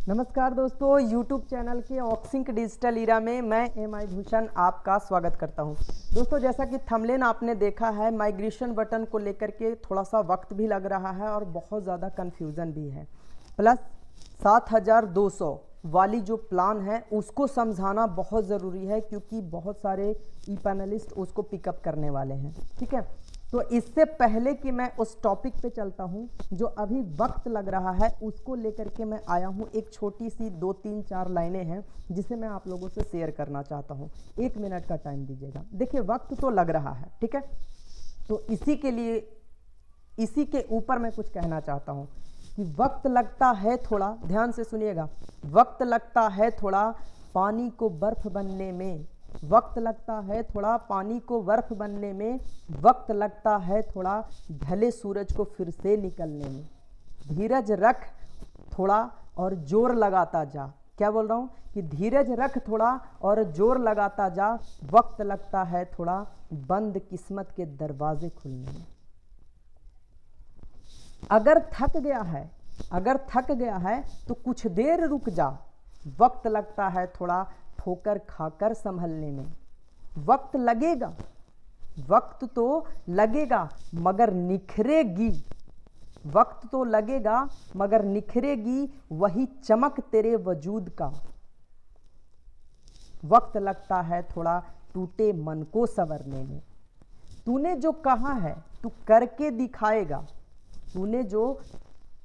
नमस्कार दोस्तों, YouTube channel के ऑक्सिंक डिजिटल इरा में मैं एम.आई. भूषण आपका स्वागत करता हूं। दोस्तों, जैसा कि थंबनेल आपने देखा है, माइग्रेशन बटन को लेकर के थोड़ा सा वक्त भी लग रहा है और बहुत ज़्यादा कन्फ्यूज़न भी है। प्लस 7200 वाली जो प्लान है उसको समझाना बहुत ज़रूरी है, क्योंकि बहुत सारे ई पैनलिस्ट उसको पिकअप करने वाले हैं। ठीक है, तो इससे पहले कि मैं उस टॉपिक पे चलता हूं, जो अभी वक्त लग रहा है उसको लेकर के मैं आया हूं। एक छोटी सी 2-3-4 लाइनें हैं जिसे मैं आप लोगों से शेयर करना चाहता हूं। 1 मिनट का टाइम दीजिएगा। देखिए, वक्त तो लग रहा है, ठीक है, तो इसी के लिए, इसी के ऊपर मैं कुछ कहना चाहता हूं कि वक्त लगता है थोड़ा, ध्यान से सुनिएगा, वक्त लगता है थोड़ा पानी को बर्फ बनने में, वक्त लगता है थोड़ा पानी को बर्फ बनने में, वक्त लगता है थोड़ा ढले सूरज को फिर से निकलने में। धीरज रख थोड़ा और जोर लगाता जा। क्या बोल रहा हूँ कि धीरज रख थोड़ा और जोर लगाता जा, वक्त लगता है थोड़ा बंद किस्मत के दरवाजे खुलने में। अगर थक गया है तो कुछ देर रुक जा, वक्त लगता है थोड़ा ठोकर खाकर संभलने में। वक्त लगेगा, वक्त तो लगेगा मगर निखरेगी, वक्त तो लगेगा मगर निखरेगी वही चमक तेरे वजूद का। वक्त लगता है थोड़ा टूटे मन को संवरने में। तूने जो कहा है तू करके दिखाएगा, तूने जो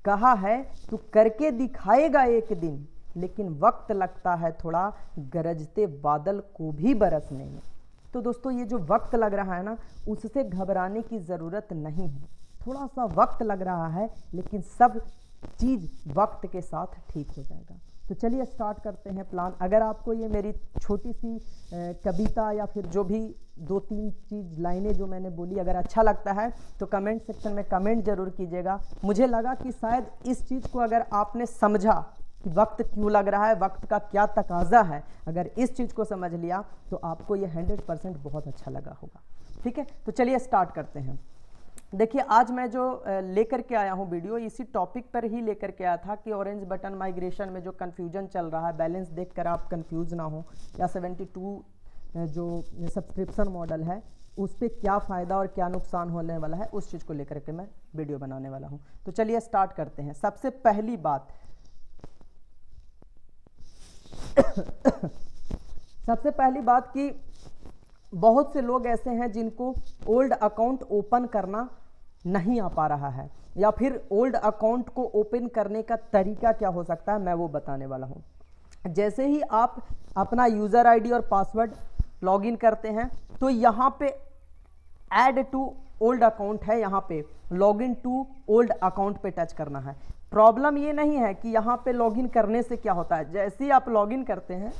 कहा है तू करके दिखाएगा एक दिन, लेकिन वक्त लगता है थोड़ा गरजते बादल को भी बरसने में। तो दोस्तों, ये जो वक्त लग रहा है ना, उससे घबराने की ज़रूरत नहीं है। थोड़ा सा वक्त लग रहा है, लेकिन सब चीज़ वक्त के साथ ठीक हो जाएगा। तो चलिए स्टार्ट करते हैं प्लान। अगर आपको ये मेरी छोटी सी कविता या फिर जो भी 2-3 चीज़ लाइनें जो मैंने बोली अगर अच्छा लगता है तो कमेंट सेक्शन में कमेंट ज़रूर कीजिएगा। मुझे लगा कि शायद इस चीज़ को अगर आपने समझा कि वक्त क्यों लग रहा है, वक्त का क्या तकाजा है, अगर इस चीज़ को समझ लिया तो आपको ये 100% बहुत अच्छा लगा होगा। ठीक है, तो चलिए स्टार्ट करते हैं। देखिए, आज मैं जो लेकर के आया हूँ वीडियो, इसी टॉपिक पर ही लेकर के आया था कि ऑरेंज बटन माइग्रेशन में जो कन्फ्यूजन चल रहा है, बैलेंस देखकर आप कंफ्यूज ना हो, या 72 जो सब्सक्रिप्शन मॉडल है उस पर क्या फ़ायदा और क्या नुकसान होने वाला है, उस चीज़ को लेकर के मैं वीडियो बनाने वाला हूँ। तो चलिए स्टार्ट करते हैं। सबसे पहली बात सबसे पहली बात कि बहुत से लोग ऐसे हैं जिनको ओल्ड अकाउंट ओपन करना नहीं आ पा रहा है, या फिर ओल्ड अकाउंट को ओपन करने का तरीका क्या हो सकता है, मैं वो बताने वाला हूँ। जैसे ही आप अपना यूज़र आईडी और पासवर्ड लॉगिन करते हैं तो यहाँ पे ऐड टू ओल्ड अकाउंट है, यहाँ पे लॉगिन टू ओल्ड अकाउंट पे टच करना है। प्रॉब्लम ये नहीं है कि यहाँ पे लॉगिन करने से क्या होता है। जैसे ही आप लॉगिन करते हैं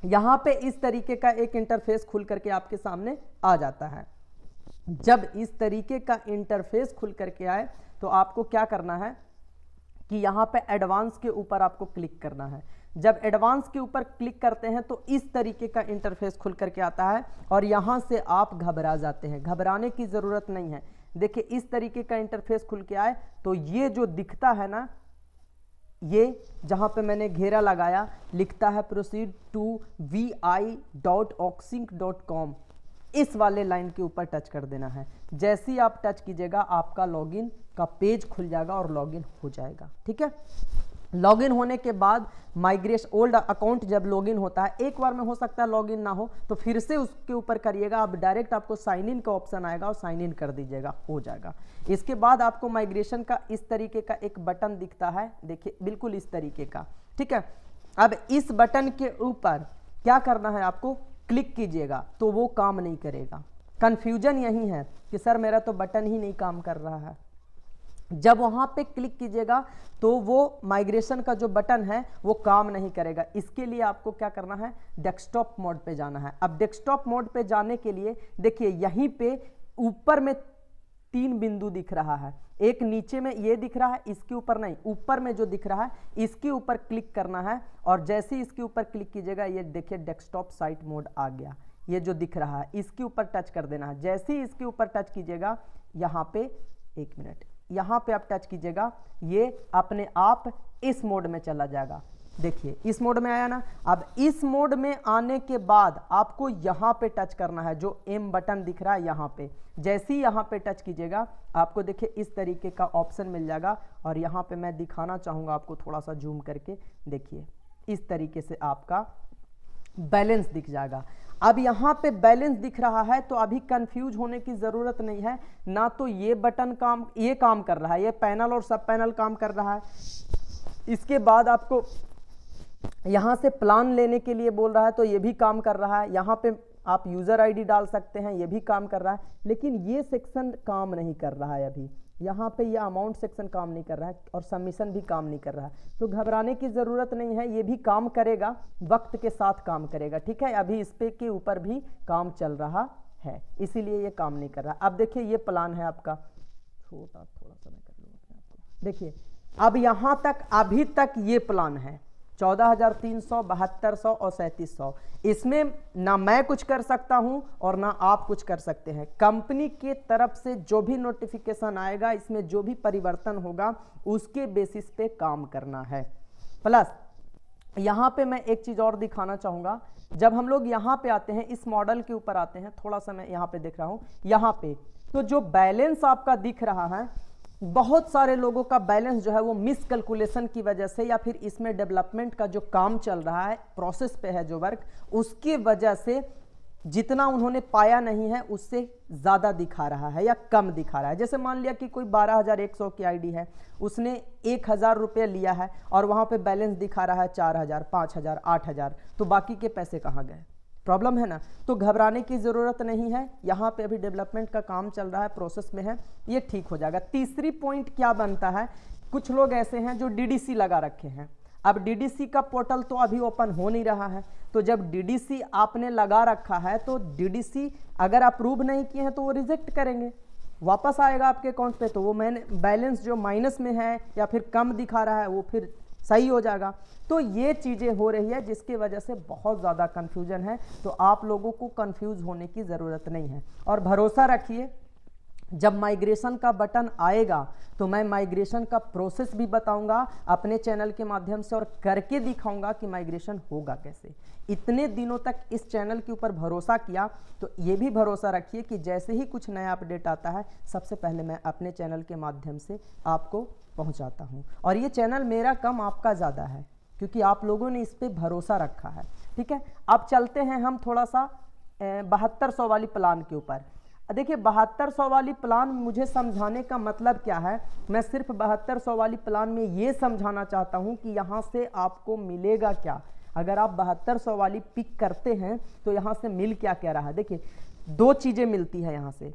यहाँ पे इस तरीके का एक इंटरफेस खुल करके आपके सामने आ जाता है। जब इस तरीके का इंटरफेस खुल करके आए तो आपको क्या करना है कि यहाँ पे एडवांस के ऊपर आपको क्लिक करना है। जब एडवांस के ऊपर क्लिक करते हैं तो इस तरीके का इंटरफेस खुल करके आता है और यहाँ से आप घबरा जाते हैं। घबराने की ज़रूरत नहीं है। देखिए, इस तरीके का इंटरफेस खुल के आए तो ये जो दिखता है ना, ये जहाँ पे मैंने घेरा लगाया लिखता है प्रोसीड टू vi.oxync.com, इस वाले लाइन के ऊपर टच कर देना है। जैसे ही आप टच कीजिएगा आपका लॉगिन का पेज खुल जाएगा और लॉगिन हो जाएगा। ठीक है, लॉगिन होने के बाद माइग्रेशन ओल्ड अकाउंट जब लॉगिन होता है, एक बार में हो सकता है लॉगिन ना हो तो फिर से उसके ऊपर करिएगा, आप डायरेक्ट आपको साइन इन का ऑप्शन आएगा और साइन इन कर दीजिएगा, हो जाएगा। इसके बाद आपको माइग्रेशन का इस तरीके का एक बटन दिखता है, देखिए बिल्कुल इस तरीके का। ठीक है, अब इस बटन के ऊपर क्या करना है, आपको क्लिक कीजिएगा तो वो काम नहीं करेगा। कन्फ्यूजन यही है कि सर मेरा तो बटन ही नहीं काम कर रहा है। जब वहाँ पे क्लिक कीजिएगा तो वो माइग्रेशन का जो बटन है वो काम नहीं करेगा। इसके लिए आपको क्या करना है, डेस्कटॉप मोड पे जाना है। अब डेस्कटॉप मोड पे जाने के लिए देखिए यहीं पे ऊपर में 3 बिंदु दिख रहा है, एक नीचे में ये दिख रहा है, इसके ऊपर नहीं, ऊपर में जो दिख रहा है इसके ऊपर क्लिक करना है। और जैसे ही इसके ऊपर क्लिक कीजिएगा ये देखिए डेस्कटॉप साइट मोड आ गया, ये जो दिख रहा है इसके ऊपर टच कर देना है। जैसे ही इसके ऊपर टच कीजिएगा यहाँ पे, एक मिनट, यहाँ पे आप टच कीजिएगा, ये अपने आप इस मोड में चला जाएगा। देखिए इस मोड में आया ना। अब इस मोड में आने के बाद आपको यहाँ पे टच करना है, जो एम बटन दिख रहा है यहाँ पे। जैसे ही यहाँ पे टच कीजिएगा आपको देखिए इस तरीके का ऑप्शन मिल जाएगा, और यहाँ पे मैं दिखाना चाहूँगा आपको थोड़ा सा जूम करके। देखिए इस तरीके से आपका बैलेंस दिख जाएगा। अब यहाँ पे बैलेंस दिख रहा है तो अभी कंफ्यूज होने की ज़रूरत नहीं है, ना तो ये बटन ये काम कर रहा है, ये पैनल और सब पैनल काम कर रहा है। इसके बाद आपको यहाँ से प्लान लेने के लिए बोल रहा है तो ये भी काम कर रहा है। यहाँ पे आप यूज़र आईडी डाल सकते हैं, ये भी काम कर रहा है। लेकिन ये सेक्शन काम नहीं कर रहा है अभी, यहाँ पे ये अमाउंट सेक्शन काम नहीं कर रहा है, और सबमिशन भी काम नहीं कर रहा है। तो घबराने की ज़रूरत नहीं है, ये भी काम करेगा, वक्त के साथ काम करेगा। ठीक है, अभी इस पे के ऊपर भी काम चल रहा है, इसीलिए ये काम नहीं कर रहा। अब देखिए ये प्लान है आपका, छोटा थोड़ा सा मैं कर लूँगा अपने आप को। देखिए अब यहाँ तक अभी तक ये प्लान है 14,300, 7200 और 3700। इसमें ना मैं कुछ कर सकता हूं और ना आप कुछ कर सकते हैं। कंपनी के तरफ से जो भी नोटिफिकेशन आएगा, इसमें जो भी परिवर्तन होगा, उसके बेसिस पे काम करना है। प्लस यहाँ पे मैं एक चीज़ और दिखाना चाहूँगा। जब हम लोग यहाँ पे आते हैं, इस मॉडल के ऊपर आते हैं, थोड़ा सा मैं यहाँ पे देख रहा हूँ, यहाँ पे तो जो बैलेंस आपका दिख रहा है, बहुत सारे लोगों का बैलेंस जो है वो मिस कैलकुलेशन की वजह से, या फिर इसमें डेवलपमेंट का जो काम चल रहा है, प्रोसेस पे है जो वर्क, उसके वजह से जितना उन्होंने पाया नहीं है उससे ज़्यादा दिखा रहा है या कम दिखा रहा है। जैसे मान लिया कि कोई 12,100 की आईडी है, उसने 1,000 रुपये लिया है और वहाँ पे बैलेंस दिखा रहा है 4,000, 5,000, 8,000, तो बाकी के पैसे कहाँ गए? प्रॉब्लम है ना। तो घबराने की ज़रूरत नहीं है, यहाँ पे अभी डेवलपमेंट का काम चल रहा है, प्रोसेस में है, ये ठीक हो जाएगा। तीसरी पॉइंट क्या बनता है, कुछ लोग ऐसे हैं जो डीडीसी लगा रखे हैं। अब डीडीसी का पोर्टल तो अभी ओपन हो नहीं रहा है, तो जब डीडीसी आपने लगा रखा है तो डीडीसी अगर अप्रूव नहीं किए हैं तो वो रिजेक्ट करेंगे, वापस आएगा आपके अकाउंट पे। तो वो मैंने बैलेंस जो माइनस में है या फिर कम दिखा रहा है वो फिर सही हो जाएगा। तो ये चीज़ें हो रही है जिसकी वजह से बहुत ज़्यादा कन्फ्यूजन है। तो आप लोगों को कन्फ्यूज़ होने की ज़रूरत नहीं है, और भरोसा रखिए जब माइग्रेशन का बटन आएगा तो मैं माइग्रेशन का प्रोसेस भी बताऊंगा अपने चैनल के माध्यम से, और करके दिखाऊंगा कि माइग्रेशन होगा कैसे। इतने दिनों तक इस चैनल के ऊपर भरोसा किया, तो ये भी भरोसा रखिए कि जैसे ही कुछ नया अपडेट आता है सबसे पहले मैं अपने चैनल के माध्यम से आपको पहुंचाता हूं। और ये चैनल मेरा कम आपका ज़्यादा है, क्योंकि आप लोगों ने इस पर भरोसा रखा है। ठीक है, अब चलते हैं हम थोड़ा सा 7200 वाली प्लान के ऊपर। देखिए 7200 वाली प्लान मुझे समझाने का मतलब क्या है, मैं सिर्फ 7200 वाली प्लान में ये समझाना चाहता हूँ कि यहाँ से आपको मिलेगा क्या। अगर आप 7200 वाली पिक करते हैं तो यहाँ से मिल क्या क्या रहा है। देखिए दो चीज़ें मिलती है यहाँ से।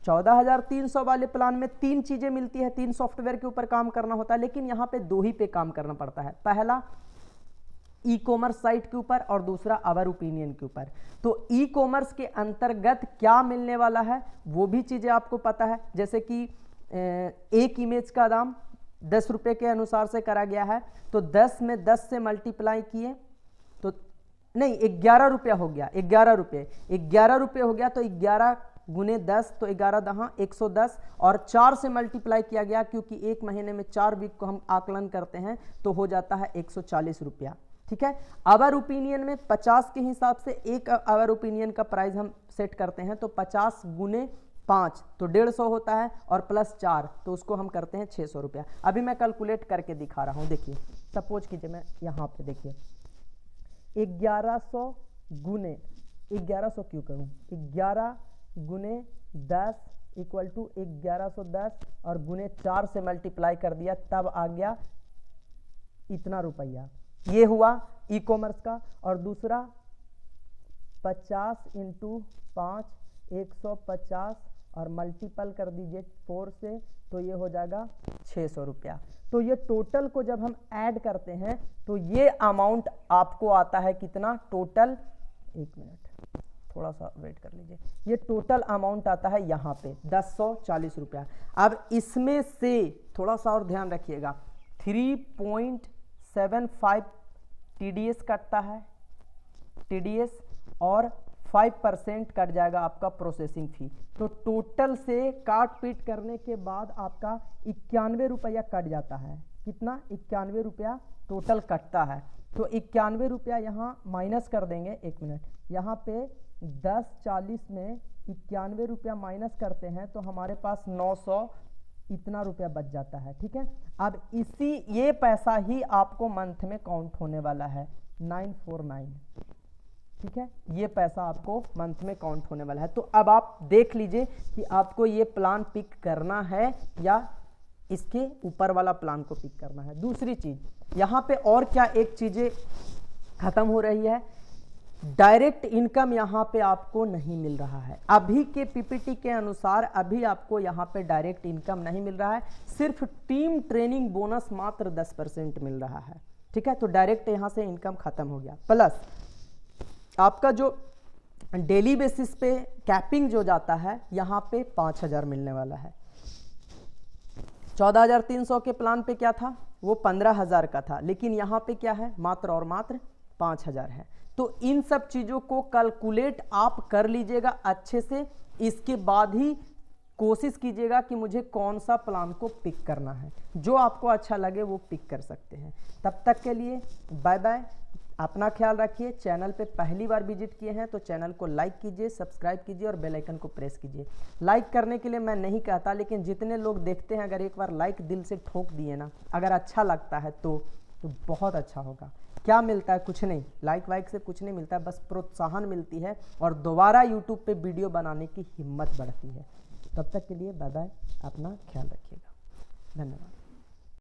14,300 वाले प्लान में 3 चीज़ें मिलती है, 3 सॉफ्टवेयर के ऊपर काम करना होता है, लेकिन यहाँ पे 2 ही पे काम करना पड़ता है। पहला ई कॉमर्स साइट के ऊपर और दूसरा आवर ओपिनियन के ऊपर। तो ई कॉमर्स के अंतर्गत क्या मिलने वाला है वो भी चीज़ें आपको पता है, जैसे कि एक इमेज का दाम 10 रुपये के अनुसार से करा गया है, तो 10 में 10 से मल्टीप्लाई किए तो नहीं 11 रुपया हो गया, 11 रुपये हो गया, तो 11 गुने 10 तो 11 दहां 110, और 4 से मल्टीप्लाई किया गया क्योंकि एक महीने में 4 वीक को हम आकलन करते हैं, तो हो जाता है 140 रुपया। ठीक है, आवर ओपिनियन में 50 के हिसाब से एक आवर ओपिनियन का प्राइस हम सेट करते हैं, तो 50 गुने 5 तो 150 होता है, और प्लस 4 तो उसको हम करते हैं 600 रुपया। अभी मैं कैलकुलेट करके दिखा रहा हूँ। देखिए सपोज कीजिए मैं यहाँ पे देखिए 1100 गुने 1100 क्यों करूँ, 11 गुने 10 इक्वल टू 1110 और गुने 4 से मल्टीप्लाई कर दिया, तब आ गया इतना रुपया। ये हुआ ई कॉमर्स का। और दूसरा 50 इंटू 5 150 और मल्टीपल कर दीजिए 4 से, तो ये हो जाएगा 600 रुपया। तो ये टोटल को जब हम ऐड करते हैं तो ये अमाउंट आपको आता है कितना टोटल, एक मिनट थोड़ा सा वेट कर लीजिए, ये टोटल अमाउंट आता है यहाँ पे 1040 रुपया। अब इसमें से थोड़ा सा और ध्यान रखिएगा, 3.75 TDS कटता है, TDS, और 5% कट जाएगा आपका प्रोसेसिंग फी। तो टोटल से काट पीट करने के बाद आपका 91 रुपया कट जाता है। कितना? 91 रुपया टोटल कटता है। तो 91 रुपया यहाँ माइनस कर देंगे। 1 मिनट, यहाँ पे 1040 में 91 रुपया माइनस करते हैं तो हमारे पास 900 इतना रुपया बच जाता है। ठीक है, अब ये पैसा ही आपको मंथ में काउंट होने वाला है 949। ठीक है, ये पैसा आपको मंथ में काउंट होने वाला है। तो अब आप देख लीजिए कि आपको ये प्लान पिक करना है या इसके ऊपर वाला प्लान को पिक करना है। दूसरी चीज यहाँ पे और क्या एक चीजें खत्म हो रही है, डायरेक्ट इनकम यहाँ पे आपको नहीं मिल रहा है। अभी के पीपीटी के अनुसार अभी आपको यहाँ पे डायरेक्ट इनकम नहीं मिल रहा है, सिर्फ टीम ट्रेनिंग बोनस मात्र 10% मिल रहा है। ठीक है, तो डायरेक्ट यहाँ से इनकम खत्म हो गया। प्लस आपका जो डेली बेसिस पे कैपिंग जो जाता है यहाँ पे 5000 मिलने वाला है। 14,300 के प्लान पे क्या था, वो 15,000 का था, लेकिन यहाँ पे क्या है, मात्र और मात्र 5,000 है। तो इन सब चीज़ों को कैलकुलेट आप कर लीजिएगा अच्छे से, इसके बाद ही कोशिश कीजिएगा कि मुझे कौन सा प्लान को पिक करना है। जो आपको अच्छा लगे वो पिक कर सकते हैं। तब तक के लिए बाय बाय, अपना ख्याल रखिए। चैनल पे पहली बार विजिट किए हैं तो चैनल को लाइक कीजिए, सब्सक्राइब कीजिए और बेल आइकन को प्रेस कीजिए। लाइक करने के लिए मैं नहीं कहता, लेकिन जितने लोग देखते हैं अगर एक बार लाइक दिल से ठोक दिए ना, अगर अच्छा लगता है तो बहुत अच्छा होगा। क्या मिलता है? कुछ नहीं, लाइक वाइक से कुछ नहीं मिलता है, बस प्रोत्साहन मिलती है और दोबारा यूट्यूब पे वीडियो बनाने की हिम्मत बढ़ती है। तब तक के लिए बाय बाय, अपना ख्याल रखिएगा। धन्यवाद।